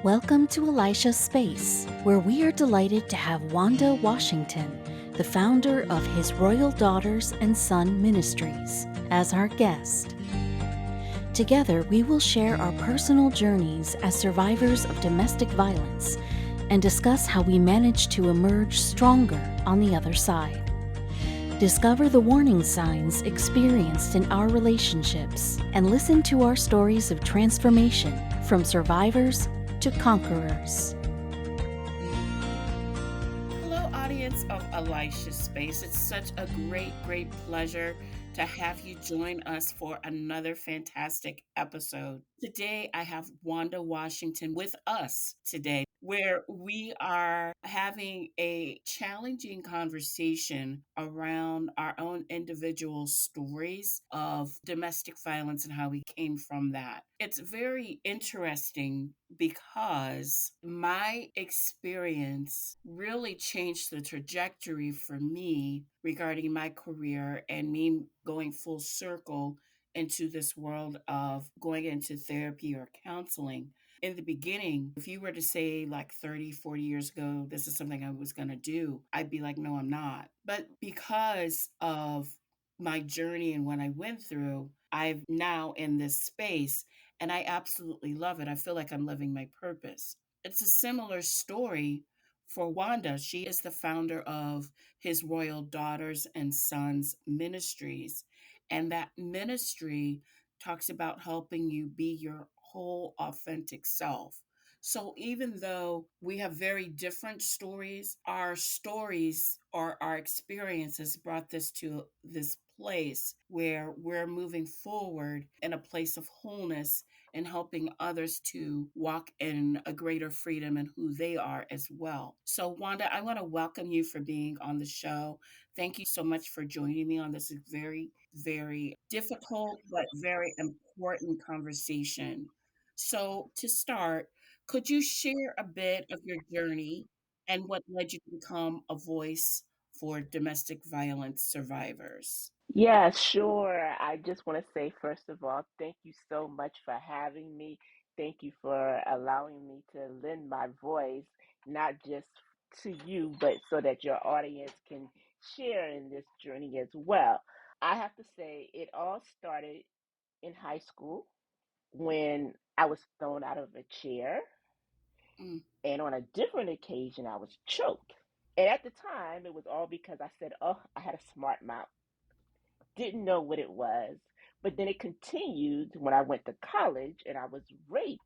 Welcome to Elisha's Space, where we are delighted to have Wanda Washinton, the founder of His Royal Daughters and Son Ministries, as our guest. Together, we will share our personal journeys as survivors of domestic violence and discuss how we manage to emerge stronger on the other side. Discover the warning signs experienced in our relationships and listen to our stories of transformation from survivors to conquerors. Hello, audience of Elisha Space. It's such a great pleasure to have you join us for another fantastic episode. Today, I have Wanda Washinton with us today, where we are having a challenging conversation around our own individual stories of domestic violence and how we came from that. It's very interesting because my experience really changed the trajectory for me regarding my career and me going full circle into this world of going into therapy or counseling. In the beginning, if you were to say like 30, 40 years ago, this is something I was going to do, I'd be like, no, I'm not. But because of my journey and what I went through, I'm now in this space and I absolutely love it. I feel like I'm living my purpose. It's a similar story for Wanda. She is the founder of His Royal Daughters and Sons Ministries. And that ministry talks about helping you be your whole authentic self. So even though we have very different stories, our stories or our experiences brought this to this place where we're moving forward in a place of wholeness and helping others to walk in a greater freedom in who they are as well. So, Wanda, I want to welcome you for being on the show. Thank you so much for joining me on this very difficult but very important conversation. So, to start, could you share a bit of your journey and what led you to become a voice for domestic violence survivors? Yeah, sure. I just want to say, first of all, thank you so much for having me. Thank you for allowing me to lend my voice, not just to you, but so that your audience can share in this journey as well. I have to say, it all started in high school when I was thrown out of a chair, Mm, and on a different occasion, I was choked. And at the time, it was all because I said, "Oh, I had a smart mouth." Didn't know what it was. But then it continued when I went to college and I was raped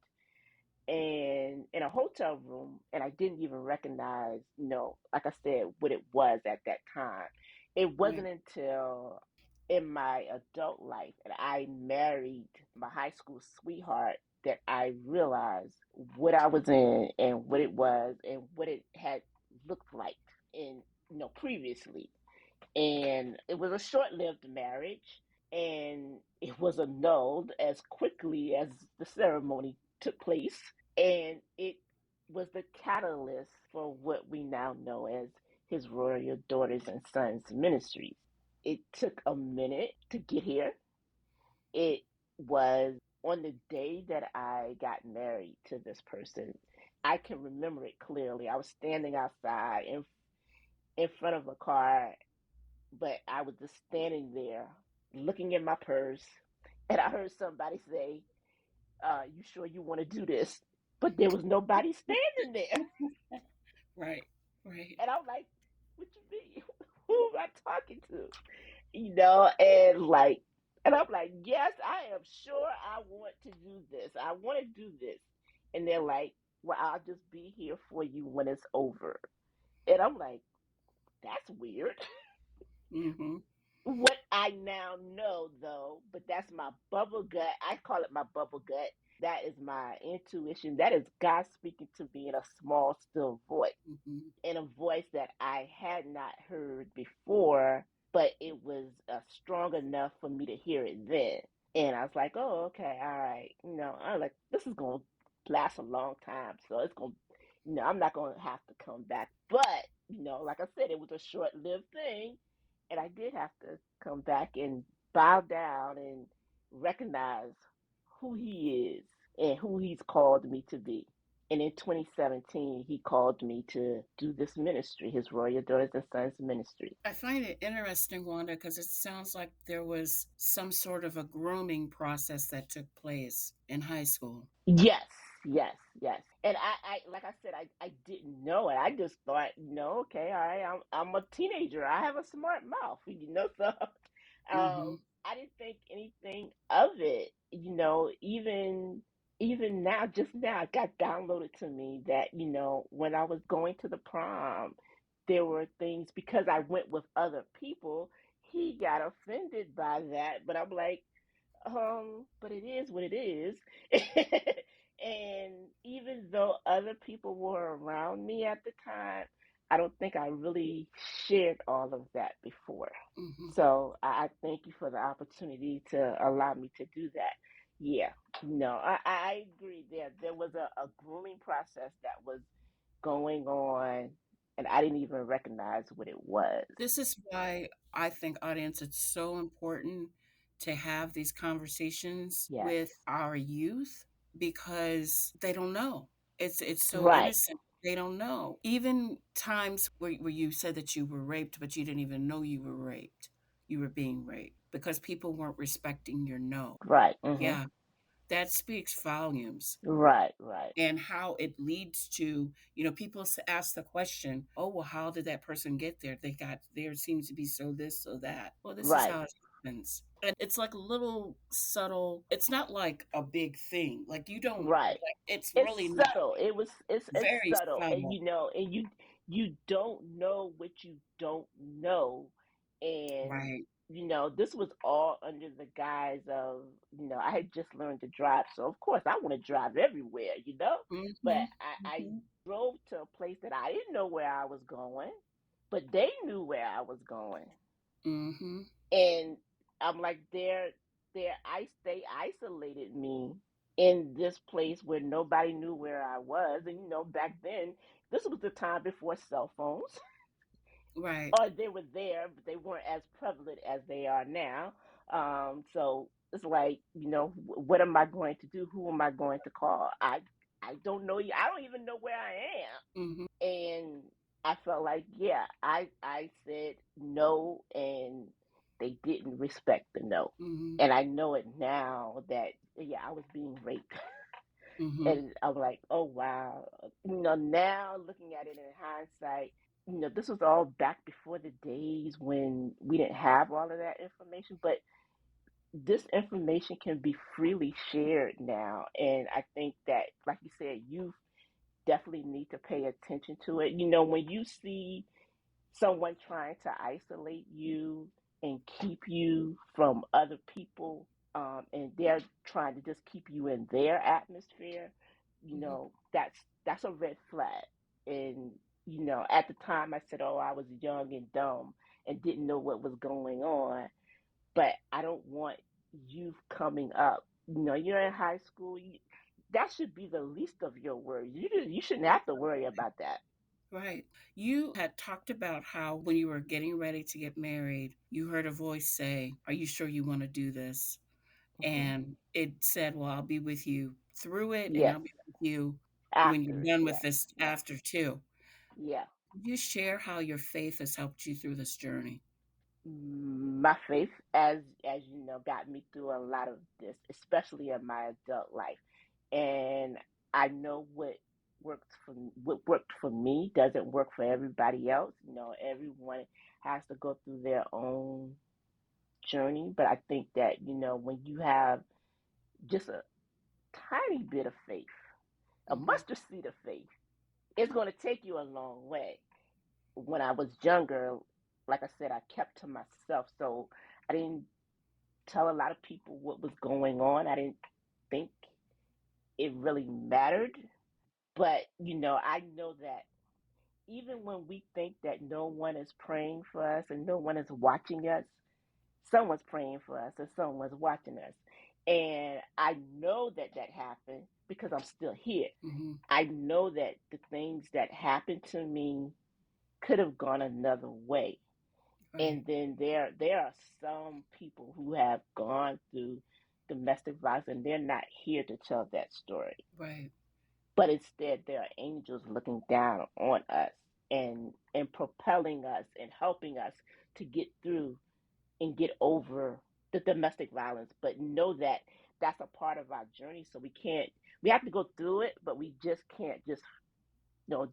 and in a hotel room and I didn't even recognize, like I said, what it was at that time. It right. wasn't until in my adult life and I married my high school sweetheart that I realized what I was in and what it was and what it had looked like in previously. And it was a short-lived marriage, and it was annulled as quickly as the ceremony took place, and it was the catalyst for what we now know as His Royal Daughters and Sons Ministries. It took a minute to get here. It was on the day that I got married to this person. I can remember it clearly. I was standing outside in front of a car, but I was just standing there looking in my purse, and I heard somebody say, "You sure you want to do this?" But there was nobody standing there, Right, right. and I'm like, "What you mean? Who am I talking to?" And I'm like, "Yes, I am sure I want to do this. I want to do this." And they're like, "Well, I'll just be here for you when it's over." And I'm like, "That's weird." Mm-hmm. What I now know, though, but that's my bubble gut. I call it my bubble gut. That is my intuition. That is God speaking to me in a small, still voice, Mm-hmm. in a voice that I had not heard before, but it was strong enough for me to hear it then. And I was like, oh, okay, all right. I'm like, this is going to last a long time. So it's going to, I'm not going to have to come back. But, like I said, it was a short lived thing. And I did have to come back and bow down and recognize who he is and who he's called me to be. And in 2017, he called me to do this ministry, his Royal Daughters and Sons ministry. I find it interesting, Wanda, because it sounds like there was some sort of a grooming process that took place in high school. Yes, yes, yes. And like I said, I didn't know it. I just thought, okay, all right, I'm a teenager. I have a smart mouth, so Mm-hmm. I didn't think anything of it. Even now, just now, it got downloaded to me that when I was going to the prom, there were things because I went with other people. He got offended by that, but I'm like, but it is what it is. And even though other people were around me at the time, I don't think I really shared all of that before. Mm-hmm. So I thank you for the opportunity to allow me to do that. Yeah, no, I agree. There was a grooming process that was going on, and I didn't even recognize what it was. This is why I think, audience, it's so important to have these conversations Yes, with our youth because they don't know. It's so right, innocent. They don't know. Even times where you said that you were raped, but you didn't even know you were raped. You were being raped because people weren't respecting your no. right, Yeah, that speaks volumes. right, right, And how it leads to, people ask the question, oh, well, how did that person get there? They got there, seems to be so this, so that. Well, this is right. how it happens. And it's like a little subtle, it's not like a big thing. Like, you don't, Right. like, it's It's really not subtle. It's very subtle, and subtle. and you don't know what you don't know, and Right. this was all under the guise of I had just learned to drive, so of course I want to drive everywhere, but Mm-hmm. I Mm-hmm. drove to a place that I didn't know where I was going, but they knew where I was going, Mm-hmm. and I'm like they isolated me in this place where nobody knew where I was. And back then this was the time before cell phones. Right. Or they were there, but they weren't as prevalent as they are now. So it's like, what am I going to do? Who am I going to call? I don't know. I don't even know where I Mm-hmm. am. And I felt like, yeah, I said no, and they didn't respect the no. Mm-hmm. And I know it now that, yeah, I was being raped. Mm-hmm. And I'm like, oh wow. Now looking at it in hindsight, this was all back before the days when we didn't have all of that information, but this information can be freely shared now. And I think that, like you said, you definitely need to pay attention to it. When you see someone trying to isolate you and keep you from other people, and they're trying to just keep you in their atmosphere, Mm-hmm. that's a red flag. And at the time I said, oh, I was young and dumb and didn't know what was going on, but I don't want youth coming up. You're in high school. That should be the least of your worries. You shouldn't have to worry about that. Right. You had talked about how when you were getting ready to get married, you heard a voice say, are you sure you want to do this? Hmm. And it said, well, I'll be with you through it and Yes. I'll be with you when you're After it. done with Yes. this Yes. after too. Yeah. Could you share how your faith has helped you through this journey? My faith, as you know, got me through a lot of this, especially in my adult life. And I know what worked for me doesn't work for everybody else. Everyone has to go through their own journey. But I think that when you have just a tiny bit of faith, a Mm-hmm. mustard seed of faith, it's going to take you a long way. When I was younger, like I said, I kept to myself, so I didn't tell a lot of people what was going on. I didn't think it really mattered. But, I know that even when we think that no one is praying for us and no one is watching us, someone's praying for us and someone's watching us. And I know that that happened because I'm still here. Mm-hmm. I know that the things that happened to me could have gone another way. Right. And then there are some people who have gone through domestic violence, and they're not here to tell that story. Right. But instead, there are angels looking down on us and propelling us and helping us to get through and get over the domestic violence. But know that that's a part of our journey. So we have to go through it, but we just can't just,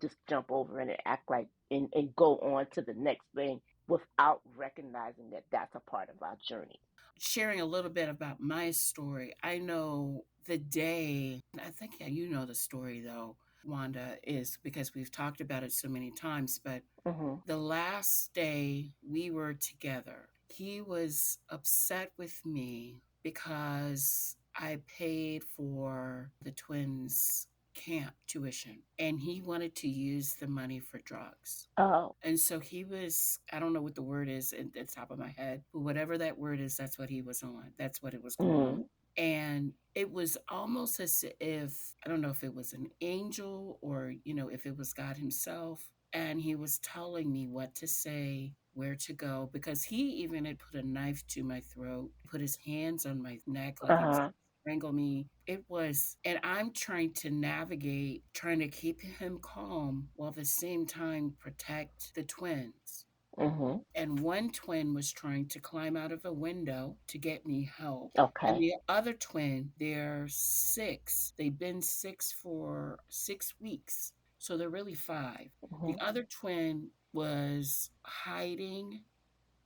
just jump over it and act like and go on to the next thing without recognizing that that's a part of our journey. Sharing a little bit about my story, I know the day, I think, yeah, you know the story though, Wanda, is because we've talked about it so many times, but Mhm. the last day we were together, he was upset with me because I paid for the twins' camp tuition and he wanted to use the money for drugs. Oh. And so he was, I don't know what the word is at the top of my head, but whatever that word is, that's what he was on. That's what it was going on. Mhm. And it was almost as if, I don't know if it was an angel or, if it was God himself. And he was telling me what to say, where to go, because he even had put a knife to my throat, put his hands on my neck like he was Uh-huh. strangle me. It was, and I'm trying to navigate, trying to keep him calm while at the same time protect the twins. Mhm. And one twin was trying to climb out of a window to get me help. And Okay. the other twin, they're six. They've been six for 6 weeks. So they're really five. The Mhm. other twin was hiding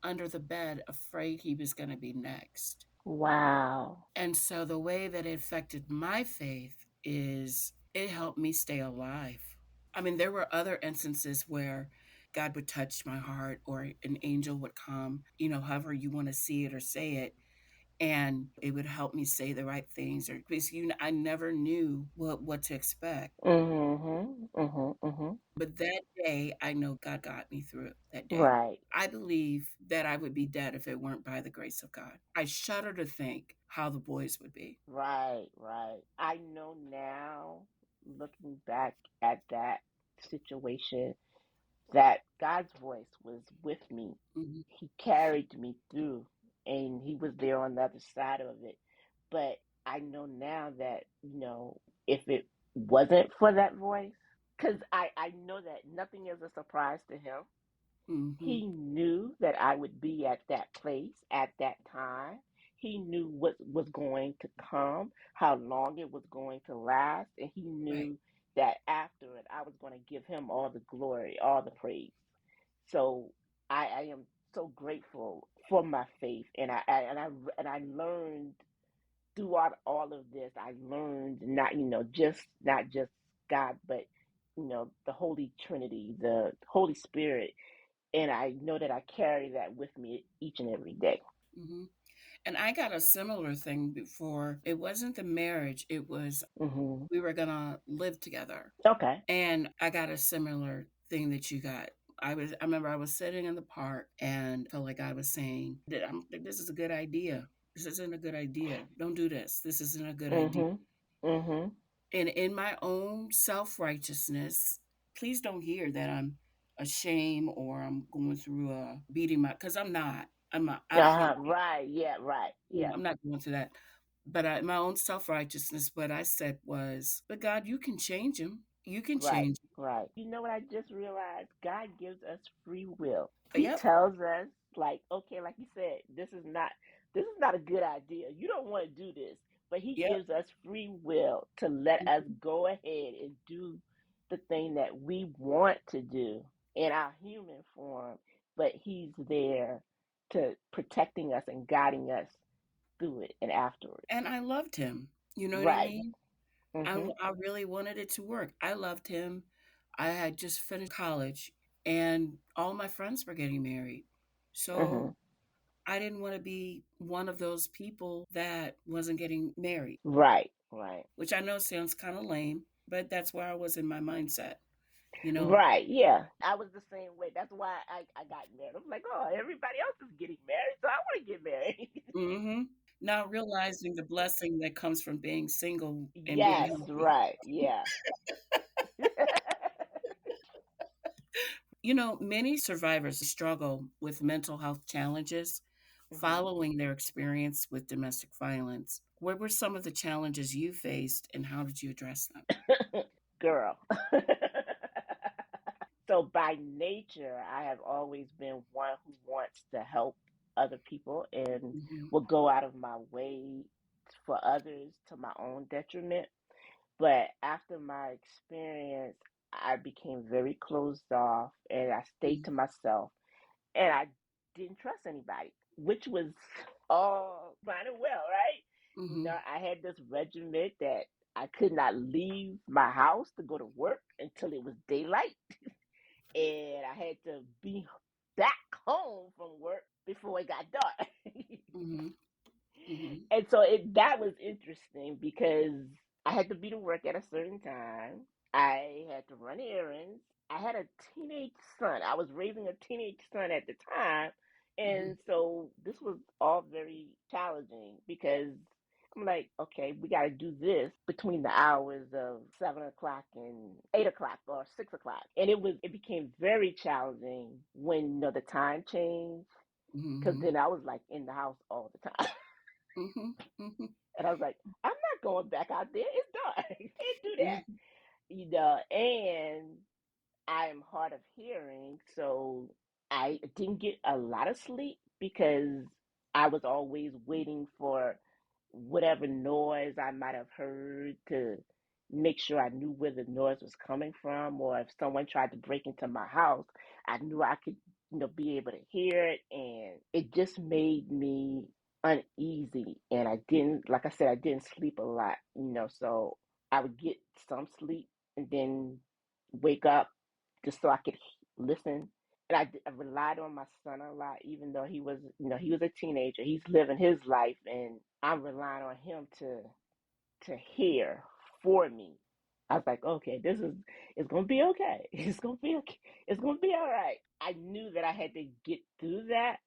under the bed, afraid he was going to be next. Wow. And so the way that it affected my faith is it helped me stay alive. I mean, there were other instances where God would touch my heart or an angel would come, however you want to see it or say it, and it would help me say the right things or because I never knew what to expect. Mhm. Mhm. Mhm. But that day, I know God got me through that day. Right. I believe that I would be dead if it weren't by the grace of God. I shudder to think how the boys would be. Right. Right. I know now, looking back at that situation, that God's voice was with me. Mhm. He carried me through, and He was there on the other side of it. But I know now that, if it wasn't for that voice, because I know that nothing is a surprise to Him. Mhm. He knew that I would be at that place at that time. He knew what was going to come, how long it was going to last, and he Right. knew that after it, I was going to give him all the glory, all the praise. So I am so grateful for my faith, and I learned throughout all of this. I learned not just God, but the Holy Trinity, the Holy Spirit, and I know that I carry that with me each and every day. Mhm. And I got a similar thing before. It wasn't the marriage, it was Hmm. we were going to live together. Okay. And I got a similar thing that you got. I remember I was sitting in the park and felt like I was saying that this is a good idea. This isn't a good idea. Don't do this. This isn't a good idea. Mhm. Mhm. And in my own self-righteousness, please don't hear that I'm ashamed or I'm going through a beating my because I'm not. I'm not. I can't. Right. Yeah. Right. Yeah. I'm not going through that. But my own self-righteousness, what I said was, but God, you can change him. You can Right. change Right. You know what I just realized? God gives us free will. him. He Yep. tells us, like, okay, like you said, this is not a good idea. You don't want to do this. But he Yep. gives us free will to let us go ahead and do the thing that we want to do in our human form. But he's there to protecting us and guiding us through it and afterwards. And I loved him. You know what I Right. mean? Mhm. I really wanted it to work. I loved him. I had just finished college and all my friends were getting married. So Mhm. I didn't want to be one of those people that wasn't getting married, Right. Right. which I know sounds kind of lame, but that's where I was in my mindset, you know? Right, yeah. I was the same way. That's why I got married. I'm like, oh, everybody else is getting married, so I want to get married. Hmm. Now realizing the blessing that comes from being single and being Yes, healthy. right, yeah. Many survivors struggle with mental health challenges Hmm. following their experience with domestic violence. What were some of the challenges you faced and how did you address them? Girl. So by nature, I have always been one who wants to help other people and Hmm. will go out of my way for others to my own detriment. But after my experience, I became very closed off and I stayed to myself and I didn't trust anybody, which was all fine and well, right? You know, Hmm. I had this regiment that I could not leave my house to go to work until it was daylight, and I had to be back home from work before it got dark. Hmm. Hmm. And so that was interesting because I had to be to work at a certain time. I had to run errands. I had a teenage son. I was raising a teenage son at the time. Hmm. And so this was all very challenging because I'm like, okay, we got to do this between the hours of 7 o'clock and 8 o'clock or 6 o'clock. And it became very challenging when, you know, the time changed because Hmm. then I was like in the house all the time. Hmm. Hmm. And I was like, I'm not going back out there. It's dark. Can't do that. Hmm. You know, and I am hard of hearing, so I didn't get a lot of sleep because I was always waiting for whatever noise I might have heard to make sure I knew where the noise was coming from, or if someone tried to break into my house, I knew I could, you know, be able to hear it, and it just made me uneasy. And I didn't, like I said, I didn't sleep a lot, you know, so I would get some sleep and then wake up just so I could listen. And I relied on my son a lot, even though he was, you know, he was a teenager. He's living his life, and I'm relying on him to hear for me. I was like, okay, it's gonna be okay. It's gonna be okay. It's gonna be all right. I knew that I had to get through that.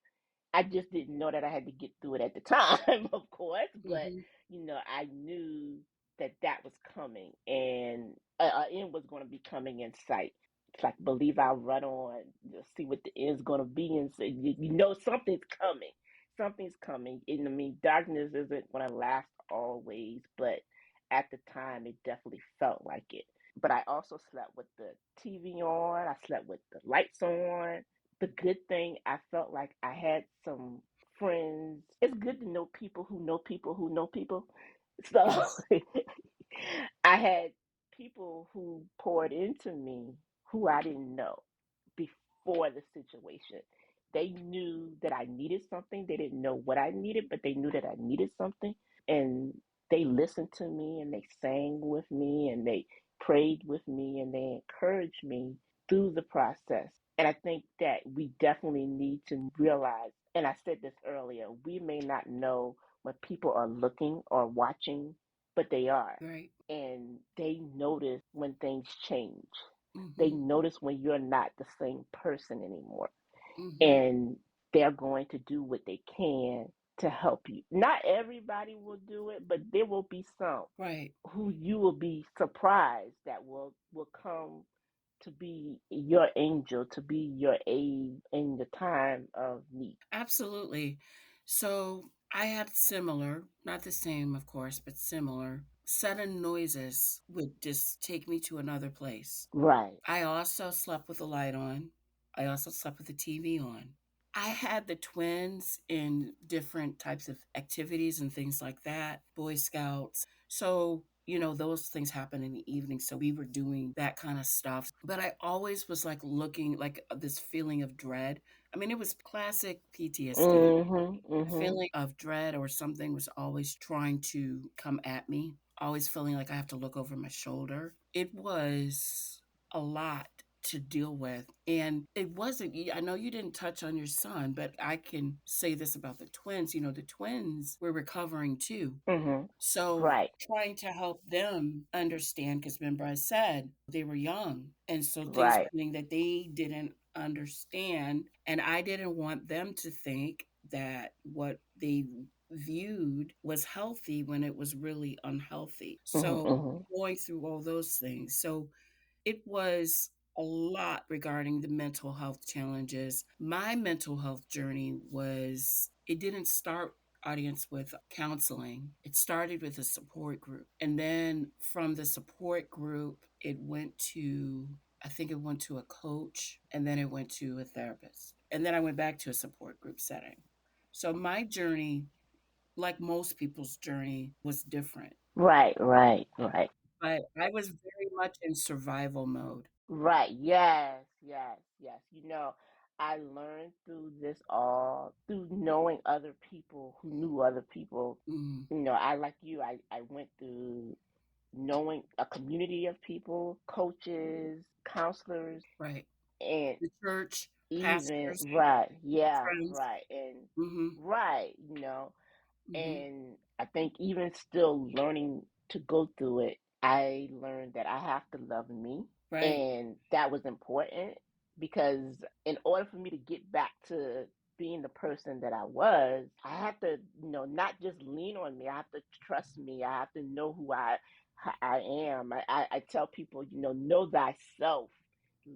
I just didn't know that I had to get through it at the time, of course, but Hmm. you know, I knew that that was coming and end was going to be coming in sight. It's like, believe I'll run on, just see what the end's going to be, and so you know something's coming. Something's coming. And I mean, darkness isn't going to last always, but at the time, it definitely felt like it. But I also slept with the TV on. I slept with the lights on. The good thing, I felt like I had some friends. It's good to know people who know people who know people. So Yes. I had people who poured into me who I didn't know before the situation. They knew that I needed something. They didn't know what I needed, but they knew that I needed something. And they listened to me and they sang with me and they prayed with me and they encouraged me through the process. And I think that we definitely need to realize, and I said this earlier, we may not know when people are looking or watching, but they are. Right. And they notice when things change. They Hmm. notice when you're not the same person anymore. Hmm. And they're going to do what they can to help you. Not everybody will do it, but there will be some Right. who you will be surprised that will come to be your angel, to be your aid in the time of need. Absolutely. So I had similar, not the same, of course, but similar. Sudden noises would just take me to another place. Right. I also slept with the light on. I also slept with the TV on. I had the twins in different types of activities and things like that, Boy Scouts. So, those things happen in the evening. So we were doing that kind of stuff. But I always was like looking like this feeling of dread. I mean, it was classic PTSD. Mhm. The Mhm. feeling of dread or something was always trying to come at me, always feeling like I have to look over my shoulder. It was a lot to deal with. And it wasn't, I know you didn't touch on your son, but I can say this about the twins. The twins were recovering too. Mhm. So Right. trying to help them understand, because remember I said they were young. And so things Right. happening that they didn't understand. And I didn't want them to think that what they viewed was healthy when it was really unhealthy. Mhm. So Mhm. going through all those things. So it was a lot regarding the mental health challenges. My mental health journey it didn't start audience with counseling. It started with a support group. And then from the support group, it went to, I think it went to a coach, and then it went to a therapist. And then I went back to a support group setting. So my journey, like most people's journey, was different. Right, right, right. But I was very much in survival mode. Right. Yes, yes, yes. I learned through this all through knowing other people who knew other people. Mm, I like you, I went through knowing a community of people, coaches, counselors, right. and The church, even pastors, right, yeah, friends. right, and Mm-hmm. right, Mm-hmm. and I think even still learning to go through it, I learned that I have to love me. Right. And that was important because in order for me to get back to being the person that I was, I have to, not just lean on me. I have to trust me. I have to know who I am. I tell people, know thyself,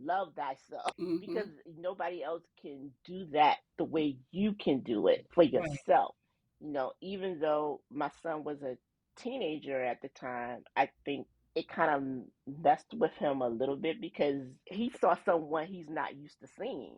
love thyself, Mm-hmm. because nobody else can do that the way you can do it for Right. yourself. Even though my son was a teenager at the time, I think it kind of messed with him a little bit because he saw someone he's not used to seeing.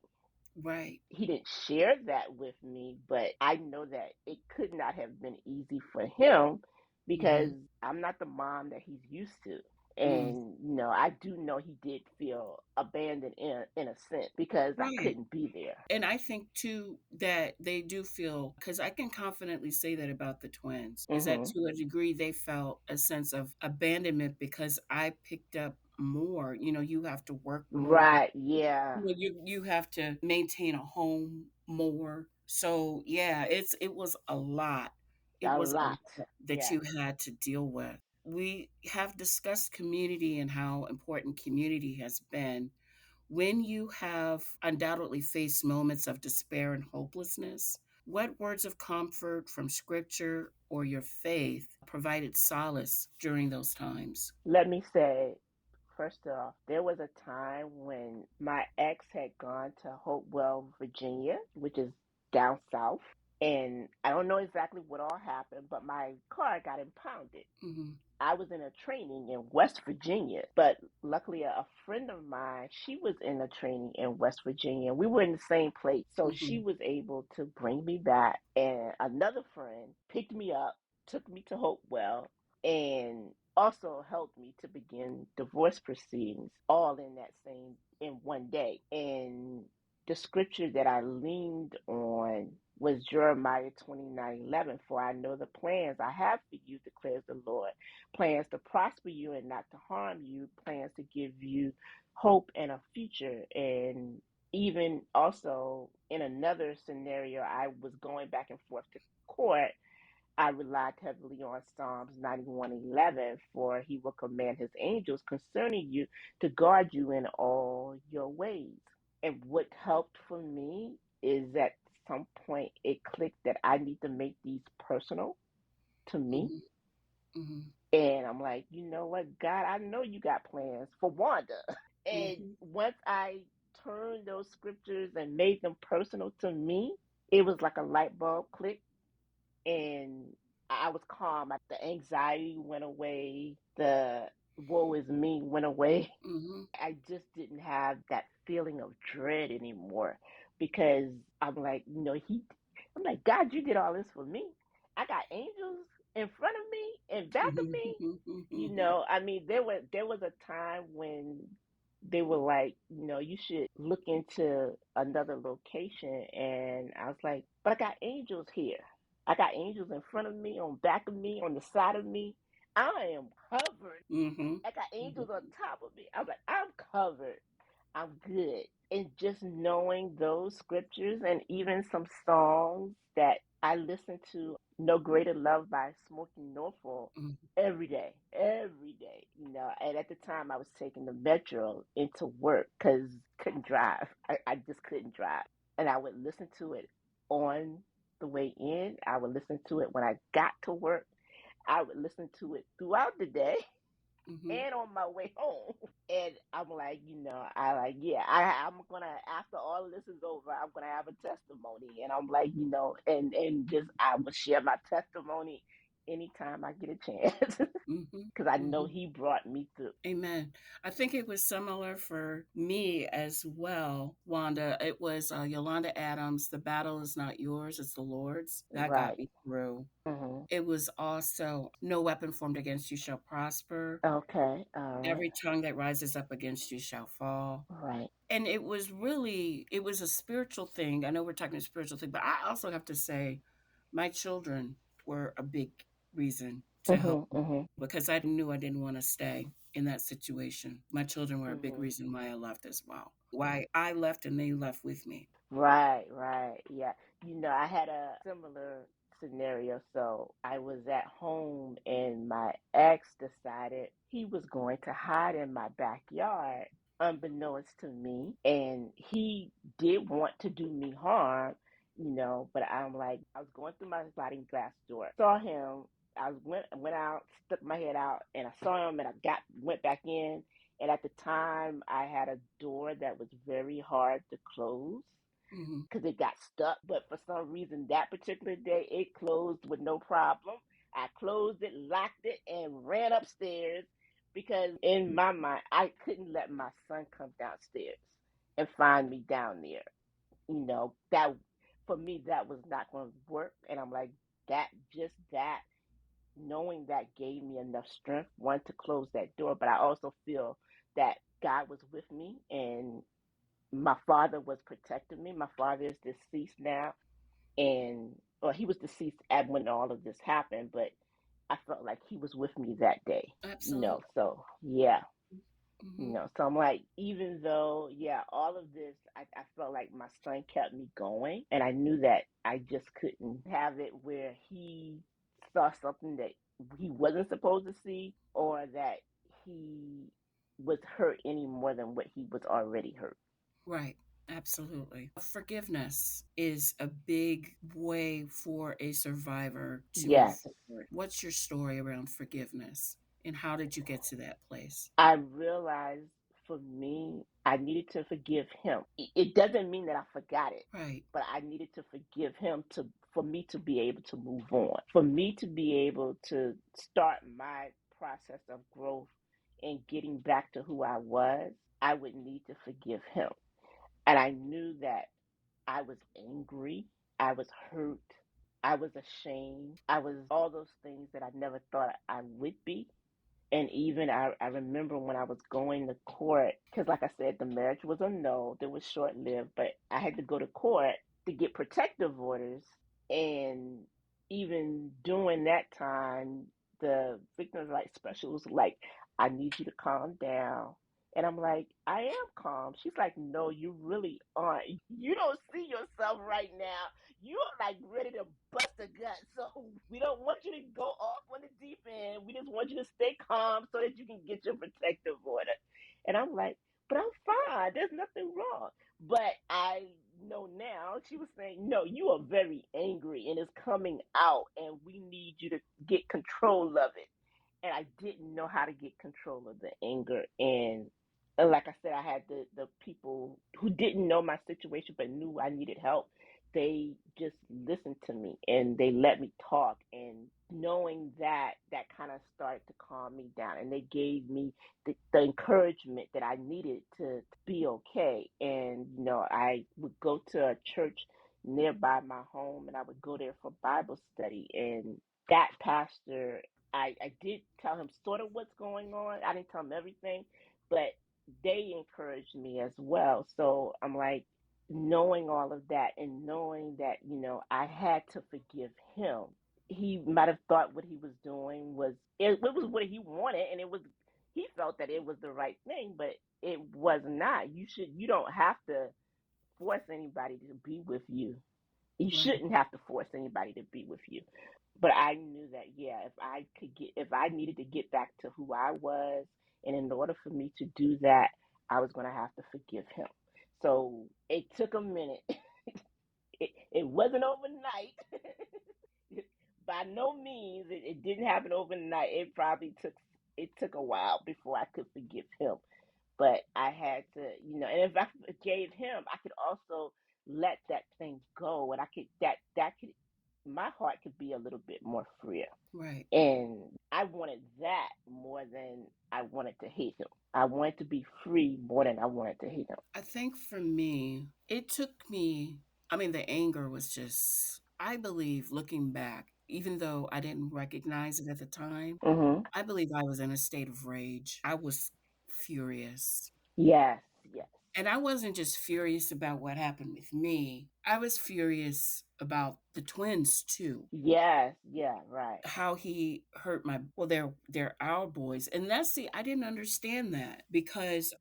Right. He didn't share that with me, but I know that it could not have been easy for him Mm-hmm. because I'm not the mom that he's used to. Mm. And I do know he did feel abandoned in a sense because I Right. couldn't be there. And I think too that they do feel, because I can confidently say that about the twins, is that Mhm. to a degree they felt a sense of abandonment because I picked up more. You have to work more. Right. Yeah. You have to maintain a home more. So yeah, it was a lot. It A was a lot. lot that Yes. you had to deal with. We have discussed community and how important community has been. When you have undoubtedly faced moments of despair and hopelessness, what words of comfort from scripture or your faith provided solace during those times? Let me say, first off, there was a time when my ex had gone to Hopewell, Virginia, which is down south. And I don't know exactly what all happened, but my car got impounded. Mm-hmm. I was in a training in West Virginia, but luckily a friend of mine, she was in a training in West Virginia. We were in the same place. So she Mm-hmm. was able to bring me back, and another friend picked me up, took me to Hopewell, and also helped me to begin divorce proceedings all in that same in one day. And the scripture that I leaned on was Jeremiah 29:11. For I know the plans I have for you, declares the Lord, plans to prosper you and not to harm you, plans to give you hope and a future. And even also in another scenario, I was going back and forth to court. I relied heavily on Psalms 91:11, for he will command his angels concerning you to guard you in all your ways. And what helped for me is at some point it clicked that I need to make these personal to me. Mm-hmm. Mm-hmm. And I'm like, you know what, God, I know you got plans for Wanda. And Mm-hmm. once I turned those scriptures and made them personal to me, it was like a light bulb click, and I was calm. The anxiety went away. The woe is me went away. Mm-hmm. I just didn't have that feeling of dread anymore because I'm like, I'm like, God, you did all this for me. I got angels in front of me and back of me. Mm-hmm. I mean, there was a time when they were like, you should look into another location, and I was like, but I got angels here. I got angels in front of me, on back of me, on the side of me. I am covered. Mm-hmm. I got angels on top of me. I'm like, I'm covered. I'm good. And just knowing those scriptures and even some songs that I listen to, No Greater Love by Smokey Norfolk, every day, And at the time, I was taking the metro into work because couldn't drive. I just couldn't drive, and I would listen to it on the way in. I would listen to it when I got to work. I would listen to it throughout the day. Mhm. and on my way home. And I'm like, I'm gonna, after all of this is over, I'm gonna have a testimony. And I'm like, and just I will share my testimony anytime I get a chance. Mhm. Because I know Mhm. he brought me through. Amen. I think it was similar for me as well, Wanda. It was Yolanda Adams, "The battle is not yours, it's the Lord's." That got Right. me through. Hmm. It was also "No weapon formed against you shall prosper. Okay. All right. Every tongue that rises up against you shall fall." Right. And it was a spiritual thing. I know we're talking a spiritual thing, but I also have to say my children were a big reason to help Hmm. Hmm. because I knew I didn't want to stay in that situation. My children were a big Hmm. reason why I left as well. Why I left and they left with me. Right, right. Yeah. I had a similar scenario. So I was at home and my ex decided he was going to hide in my backyard, unbeknownst to me. And he did want to do me harm, but I'm like, I was going through my sliding glass door, saw him. I went out, stuck my head out, and I saw him, and went back in. And at the time, I had a door that was very hard to close Hmm. because it got stuck. But for some reason, that particular day, it closed with no problem. I closed it, locked it, and ran upstairs because in my mind, I couldn't let my son come downstairs and find me down there. That for me, that was not going to work. And I'm like, that, knowing that gave me enough strength, one, to close that door. But I also feel that God was with me and my father was protecting me. My father is deceased now, and well, he was deceased at when all of this happened, but I felt like he was with me that day. Absolutely. So yeah, Hmm. so I'm like, even though, yeah, all of this, I felt like my son kept me going, and I knew that I just couldn't have it where he saw something that he wasn't supposed to see, or that he was hurt any more than what he was already hurt. Right. Absolutely. Forgiveness is a big way for a survivor to move Yes. forward. What's your story around forgiveness and how did you get to that place? I realized for me, I needed to forgive him. It doesn't mean that I forgot it, Right. but I needed to forgive him for me to be able to move on, for me to be able to start my process of growth and getting back to who I was. I would need to forgive him. And I knew that I was angry, I was hurt, I was ashamed, I was all those things that I never thought I would be. And even I remember when I was going to court, because like I said, the marriage was annulled. It was short lived, but I had to go to court to get protective orders. And even during that time, the victims' rights specialist was like, I need you to calm down. And I'm like, I am calm. She's like, no, you really aren't. You don't see yourself right now. You're like ready to bust a gut. So we don't want you to go off on the deep end. We just want you to stay calm so that you can get your protective order. And I'm like, but I'm fine. There's nothing wrong. But I know now, she was saying, no, you are very angry and it's coming out, and we need you to get control of it. And I didn't know how to get control of the anger. And like I said, I had the people who didn't know my situation but knew I needed help. They just listened to me and they let me talk. And knowing that, that kind of started to calm me down. And they gave me the encouragement that I needed to be okay. And, I would go to a church nearby my home and I would go there for Bible study. And that pastor, I did tell him sort of what's going on. I didn't tell him everything, but they encouraged me as well. So I'm like, knowing all of that and knowing that, I had to forgive him. He might have thought what he was doing it was what he wanted, and he felt that it was the right thing, but it was not. You don't have to force anybody to be with you. You Right. shouldn't have to force anybody to be with you. But I knew that, yeah, if I needed to get back to who I was, and in order for me to do that, I was going to have to forgive him. So it took a minute. It wasn't overnight. By no means, it didn't happen overnight. It probably took it took a while before I could forgive him. But I had to, and if I forgave him, I could also let that thing go, and I could that could my heart could be a little bit more freer. Right. And I wanted that more than I wanted to hate him. I wanted to be free more than I wanted to hate him. I think for me, it took me, I mean, the anger was just, I believe looking back, even though I didn't recognize it at the time, Mhm. I believe I was in a state of rage. I was furious. Yes. Yes. And I wasn't just furious about what happened with me, I was furious about the twins too. Yes. Yeah. Right. How he hurt my, well, they're our boys. And that's the, I didn't understand that because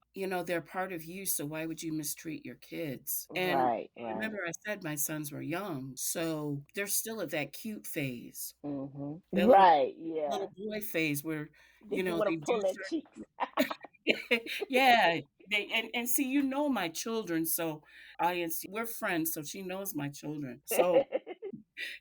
they're part of you, so why would you mistreat your kids? And Right. Right. remember I said my sons were young, so they're still at that cute phase, Mhm. that little Right. Yeah. little boy phase where They want they to do pull their certain cheeks. yeah, they and see, my children, so audience, we're friends, so she knows my children. So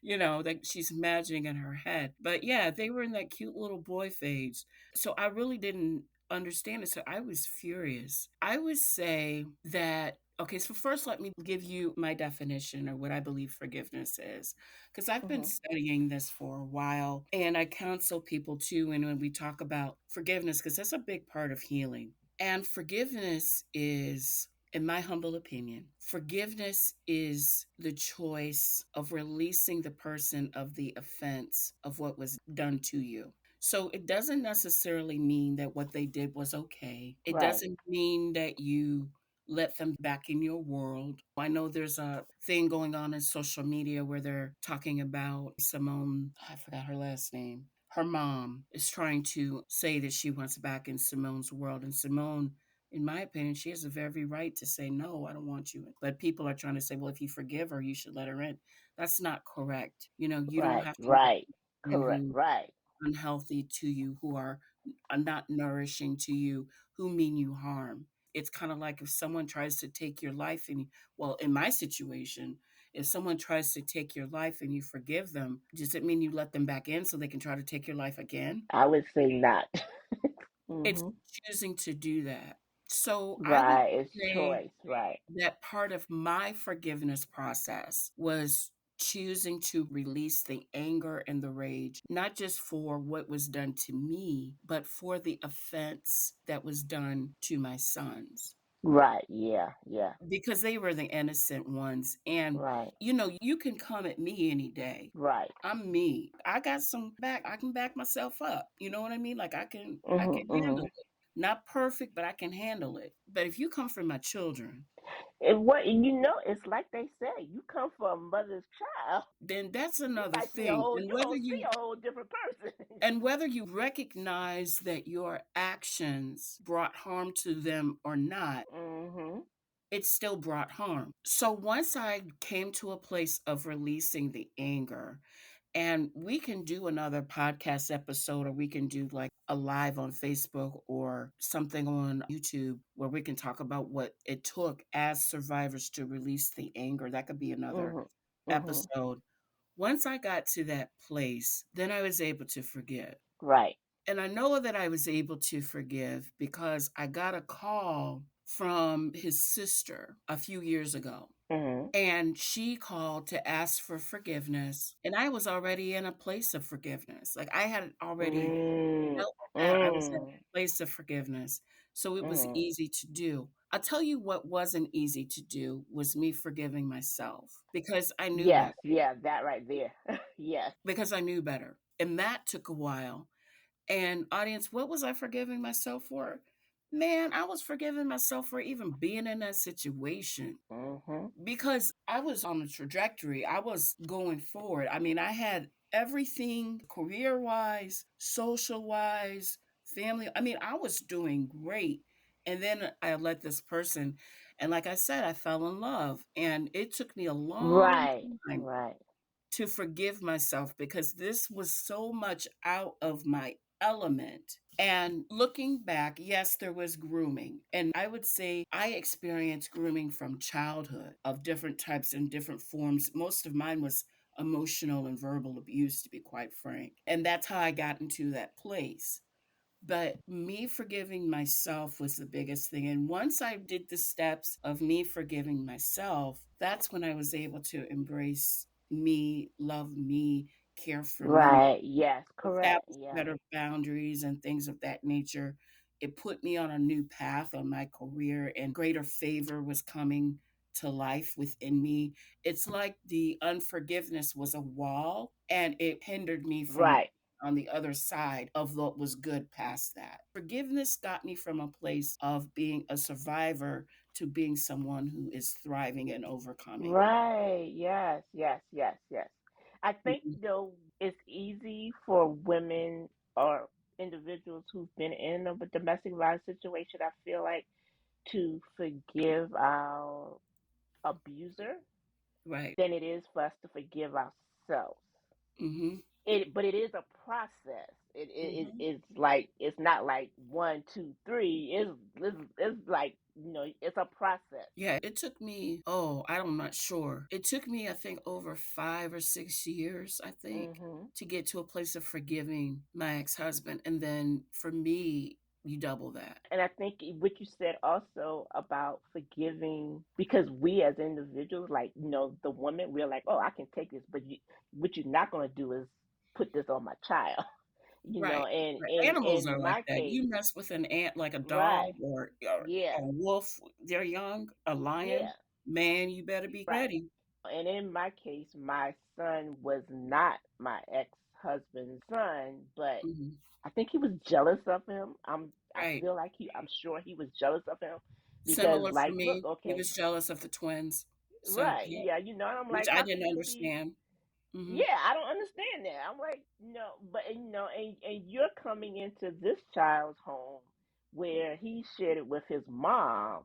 that she's imagining in her head. But yeah, they were in that cute little boy phase. So I really didn't understand it. So I was furious. I would say that, okay, so first let me give you my definition or what I believe forgiveness is. Because I've been Mhm. studying this for a while and I counsel people too. And when we talk about forgiveness, because that's a big part of healing. And forgiveness is, in my humble opinion, forgiveness is the choice of releasing the person of the offense of what was done to you. So it doesn't necessarily mean that what they did was okay. It Right. doesn't mean that you let them back in your world. I know there's a thing going on in social media where they're talking about Simone, I forgot her last name. Her mom is trying to say that she wants back in Simone's world. And Simone, in my opinion, she has a very right to say, no, I don't want you in. But people are trying to say, well, if you forgive her, you should let her in. That's not correct. You don't Right. have to let Right. women Correct. who Right. unhealthy to you, who are not nourishing to you, who mean you harm. It's kind of like if someone tries to take your life and, well, in my situation, if someone tries to take your life and you forgive them, does it mean you let them back in so they can try to take your life again? I would say not. It's Mhm. choosing to do that. So I would Right. It's say choice. Right. that part of my forgiveness process was choosing to release the anger and the rage, not just for what was done to me, but for the offense that was done to my sons, Right. Yeah. Yeah. because they were the innocent ones. And, Right. you can come at me any day. Right. I'm me. I got some back. I can back myself up. You know what I mean? Like I Mhm. can handle Mhm. it. Not perfect, but I can handle it. But if you come from my children, And it's like they say, you come from a mother's child, then that's you another might see thing. you gonna see a whole different person. And whether you recognize that your actions brought harm to them or not, Mhm. it still brought harm. So once I came to a place of releasing the anger, and we can do another podcast episode, or we can do like a live on Facebook or something on YouTube where we can talk about what it took as survivors to release the anger. That could be another Mhm. Mhm. episode. Once I got to that place, then I was able to forgive. Right. And I know that I was able to forgive because I got a call from his sister a few years ago. Mhm. And she called to ask for forgiveness. And I was already in a place of forgiveness. Like I had already Mm. felt that I was in Mm. a place of forgiveness. So it was Mhm. easy to do. I'll tell you what wasn't easy to do was me forgiving myself because I knew better. Yes. Yeah. That right there. Yes. Because I knew better. And that took a while. And audience, what was I forgiving myself for? Man, I was forgiving myself for even being in that situation Mhm. because I was on a trajectory. I was going forward. I mean, I had everything career wise, social wise, family. I mean, I was doing great. And then I let this person, and like I said, I fell in love. And it took me a long Right. time Right. to forgive myself because this was so much out of my element. And looking back, yes, there was grooming. And I would say I experienced grooming from childhood of different types and different forms. Most of mine was emotional and verbal abuse, to be quite frank. And that's how I got into that place. But me forgiving myself was the biggest thing. And once I did the steps of me forgiving myself, that's when I was able to embrace me, love me, care for me, Right. Yes. Correct. establish Yeah. better boundaries and things of that nature. It put me on a new path on my career, and greater favor was coming to life within me. It's like the unforgiveness was a wall and it hindered me from Right. on the other side of what was good past that. Forgiveness got me from a place of being a survivor to being someone who is thriving and overcoming. Right. Yes. Yes. Yes. Yes. I think Mhm. though it's easy for women or individuals who've been in a domestic violence situation. I feel like to forgive our abuser Right. than it is for us to forgive ourselves. Hmm. But it is a process. Hmm. It's like it's not like one, two, three. It's like it's a process. Yeah, it took me, I'm not sure. It took me, I think, over 5 or 6 years, I think, Hmm. to get to a place of forgiving my ex husband. And then for me, you double that. And I think what you said also about forgiving, because we as individuals, like the woman, we're like, oh, I can take this, but what you're not gonna do is put this on my child, Right. And Right. Animals in are like my that. case, You mess with an ant like a dog right? or Yeah, a wolf, they're young, a lion, yeah, man, you better be right. ready. And in my case, my son was not my ex-husband's son, but Hmm. I think he was jealous of him. I Right. feel like I'm sure he was jealous of him because, Similar for like, look, me. He okay, was jealous of the twins. So, right, yeah, yeah, and I'm which like, I how can didn't you be? understand. Hmm. Yeah, I don't understand that. I'm like, no, but and you're coming into this child's home where he shared it with his mom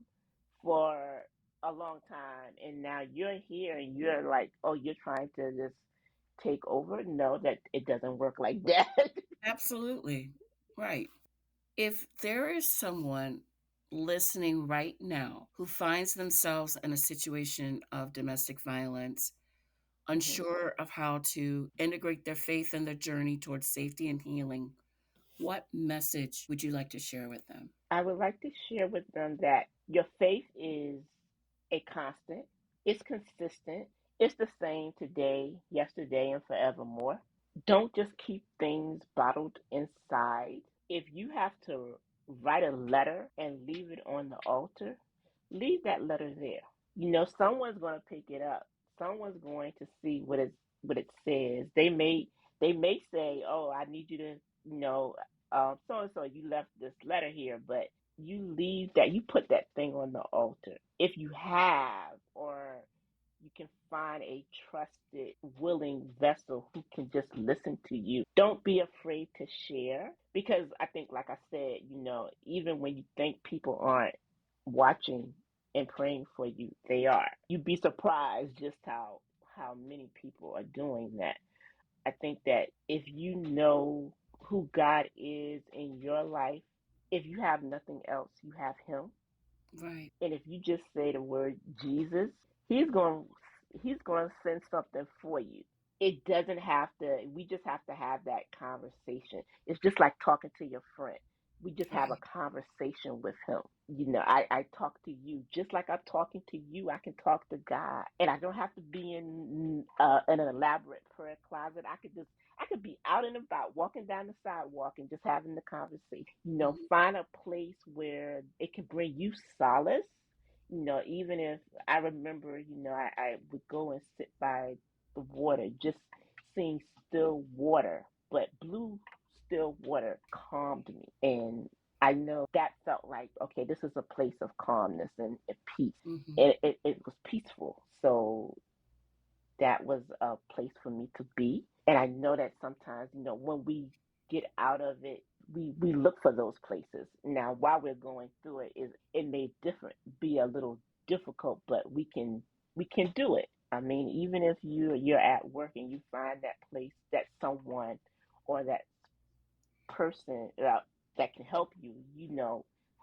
for a long time, and now you're here and you're like, oh, you're trying to just take over. No, that it doesn't work like that. Absolutely. Right. If there is someone listening right now who finds themselves in a situation of domestic violence, Hmm. unsure of how to integrate their faith in their journey towards safety and healing, what message would you like to share with them? I would like to share with them that your faith is a constant. It's consistent. It's the same today, yesterday, and forevermore. Don't just keep things bottled inside. If you have to write a letter and leave it on the altar, leave that letter there. Someone's going to pick it up. Someone's going to see what it says. They may say, "Oh, I need you to, so and so, you left this letter here," but you leave that. You put that thing on the altar. If you have, or you can find a trusted, willing vessel who can just listen to you. Don't be afraid to share because I think, like I said, even when you think people aren't watching and praying for you, they are. You'd be surprised just how many people are doing that. I think that if you know who God is in your life, if you have nothing else, you have Him. Right. And if you just say the word Jesus, he's going he's going to send something for you. It doesn't have to, we just have to have that conversation. It's just like talking to your friend. We just have a Right. conversation with him. I talk to you just like I'm talking to you. I can talk to God, and I don't have to be in an elaborate prayer closet. I could be out and about, walking down the sidewalk, and just having the conversation. Mhm. Find a place where it can bring you solace. Even if I remember, I would go and sit by the water, just seeing still water, but blue still water calmed me. And I know that felt like, okay, this is a place of calmness and peace. Mhm. It was peaceful. So that was a place for me to be. And I know that sometimes, when we get out of it, we look for those places. Now, while we're going through it may different be a little difficult, but we can do it. I mean, even if you're at work and you find that place, that someone or that person that can help you,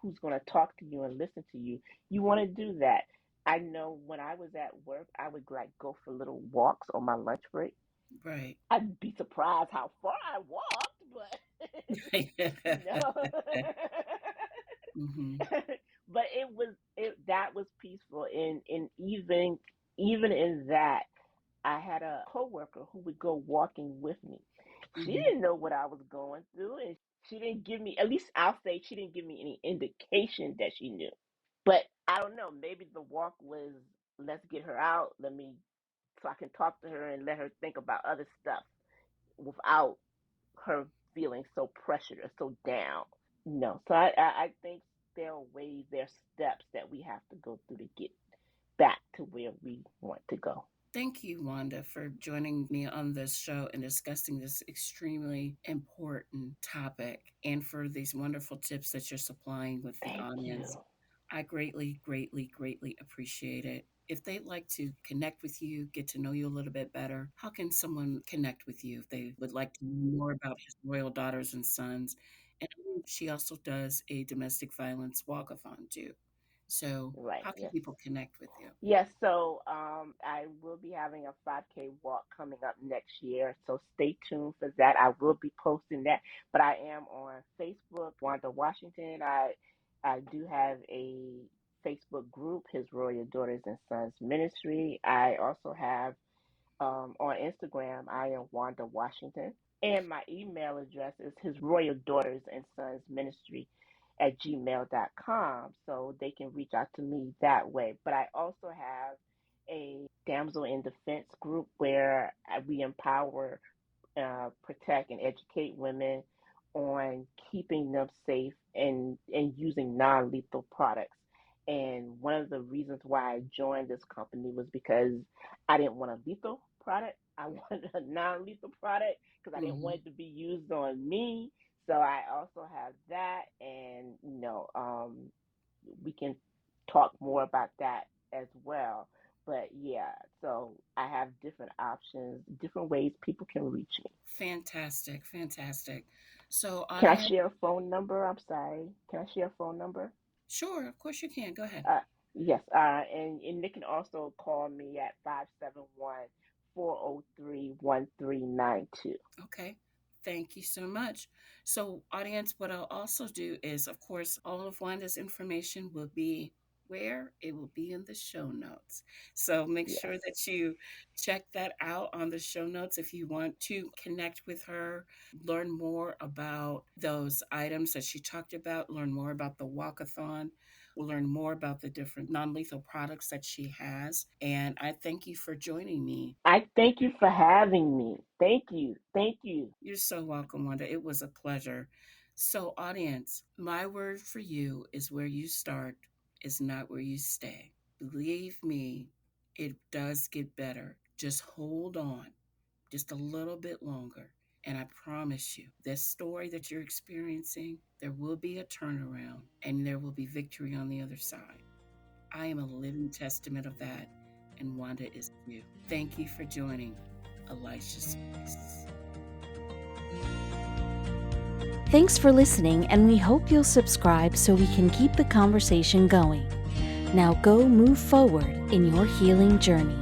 who's going to talk to you and listen to you, you want to do that. I know when I was at work, I would like go for little walks on my lunch break. Right. I'd be surprised how far I walked, but you know. Mhm. But that was peaceful, and even in that, I had a coworker who would go walking with me. She Mhm. didn't know what I was going through, and she didn't give me, at least I'll say, she didn't give me any indication that she knew. But I don't know, maybe the walk was, let's get her out, let me, so I can talk to her and let her think about other stuff without her feeling so pressured or so down. No, so I think there are ways, there are steps that we have to go through to get back to where we want to go. Thank you, Wanda, for joining me on this show and discussing this extremely important topic and for these wonderful tips that you're supplying with the Thank audience. you. I greatly, greatly, greatly appreciate it. If they'd like to connect with you, get to know you a little bit better, how can someone connect with you if they would like to know more about his royal daughters and sons? And I believe she also does a domestic violence walkathon too. So, Right. how can Yes. people connect with you? Yes. So I will be having a 5K walk coming up next year. So stay tuned for that. I will be posting that. But I am on Facebook, Wanda Washington. I do have a Facebook group, His Royal Daughters and Sons Ministry. I also have on Instagram, I am Wanda Washington. And my email address is His Royal Daughters and Sons Ministry at gmail.com. So they can reach out to me that way. But I also have a Damsel in Defense group where we empower, protect, and educate women on keeping them safe and using non lethal products. And one of the reasons why I joined this company was because I didn't want a lethal product. I wanted a non lethal product because I didn't Hmm. want it to be used on me. So I also have that. And, we can talk more about that as well. But yeah, so I have different options, different ways people can reach me. Fantastic, fantastic. So, Can I audience, share a phone number? I'm sorry. Can I share a phone number? sure, of course you can. Go ahead. Uh, yes. And they can also call me at 571-403-1392. Okay. Thank you so much. So, audience, what I'll also do is, of course, all of Wanda's information will be where it will be in the show notes. So, make sure Yes. that you check that out on the show notes if you want to connect with her, learn more about those items that she talked about, learn more about the walkathon. We'll learn more about the different non lethal products that she has. And I thank you for joining me. I thank you for having me. Thank you. Thank you. You're so welcome, Wanda. It was a pleasure. So, audience, my word for you is where you start is not where you stay. Believe me, it does get better. Just hold on just a little bit longer. And I promise you, this story that you're experiencing, there will be a turnaround and there will be victory on the other side. I am a living testament of that, and Wanda is you. Thank you for joining Elisha's Space. Thanks for listening, and we hope you'll subscribe so we can keep the conversation going. Now go move forward in your healing journey.